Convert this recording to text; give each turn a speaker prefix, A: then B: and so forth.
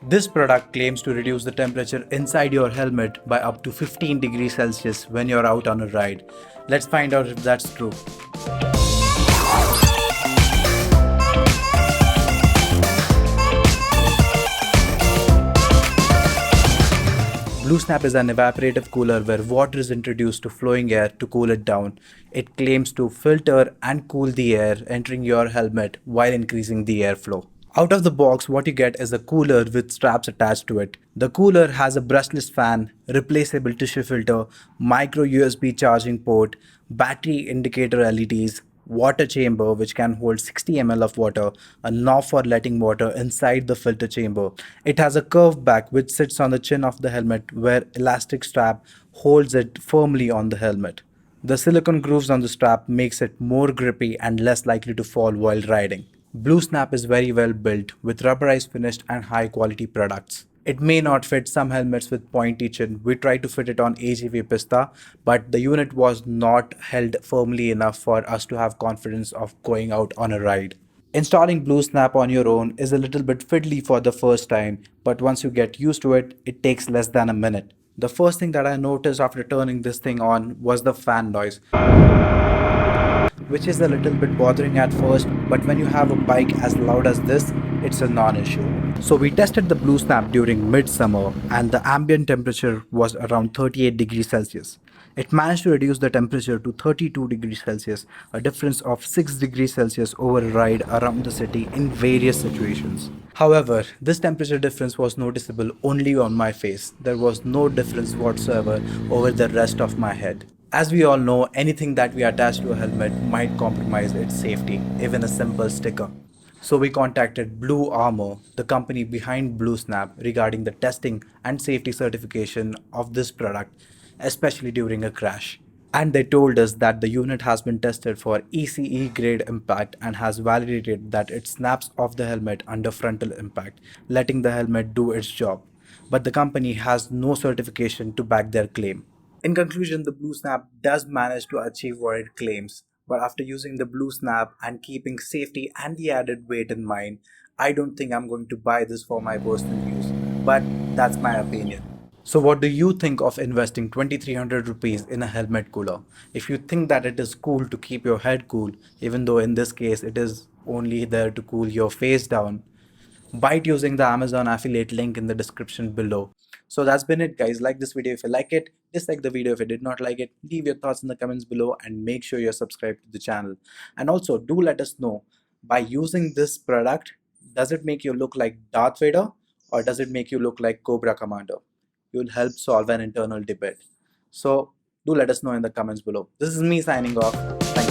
A: This product claims to reduce the temperature inside your helmet by up to 15 degrees Celsius when you're out on a ride. Let's find out if that's true. Blusnap is an evaporative cooler where water is introduced to flowing air to cool it down. It claims to filter and cool the air entering your helmet while increasing the airflow. Out of the box, what you get is a cooler with straps attached to it. The cooler has a brushless fan, replaceable tissue filter, micro USB charging port, battery indicator LEDs, water chamber which can hold 60 ml of water, a knob for letting water inside the filter chamber. It has a curved back which sits on the chin of the helmet where elastic strap holds it firmly on the helmet. The silicone grooves on the strap makes it more grippy and less likely to fall while riding. Blusnap is very well built with rubberized finished and high quality products. It may not fit some helmets with pointy chin. We tried to fit it on AGV Pista, but the unit was not held firmly enough for us to have confidence of going out on a ride. Installing Blusnap on your own is a little bit fiddly for the first time, but once you get used to it, it takes less than a minute. The first thing that I noticed after turning this thing on was the fan noise, which is a little bit bothering at first, but when you have a bike as loud as this, it's a non-issue. So we tested the Blusnap during midsummer and the ambient temperature was around 38 degrees Celsius. It managed to reduce the temperature to 32 degrees Celsius, a difference of 6 degrees Celsius over a ride around the city in various situations. However, this temperature difference was noticeable only on my face. There was no difference whatsoever over the rest of my head. As we all know, anything that we attach to a helmet might compromise its safety, even a simple sticker. So we contacted BluArmor, the company behind Blusnap, regarding the testing and safety certification of this product, especially during a crash. And they told us that the unit has been tested for ECE grade impact and has validated that it snaps off the helmet under frontal impact, letting the helmet do its job. But the company has no certification to back their claim. In conclusion, the Blusnap does manage to achieve what it claims, but after using the Blusnap and keeping safety and the added weight in mind, I don't think I'm going to buy this for my personal use. But that's my opinion. So what do you think of investing 2300 rupees in a helmet cooler? If you think that it is cool to keep your head cool, even though in this case it is only there to cool your face down, buy it using the Amazon affiliate link in the description below. So that's been it, guys. Like this video if you like it, dislike the video if you did not like it, leave your thoughts in the comments below and make sure you're subscribed to the channel. And also do let us know, by using this product, does it make you look like Darth Vader or does it make you look like Cobra Commander? You'll help solve an internal debate. So do let us know in the comments below. This is me signing off. Thank you.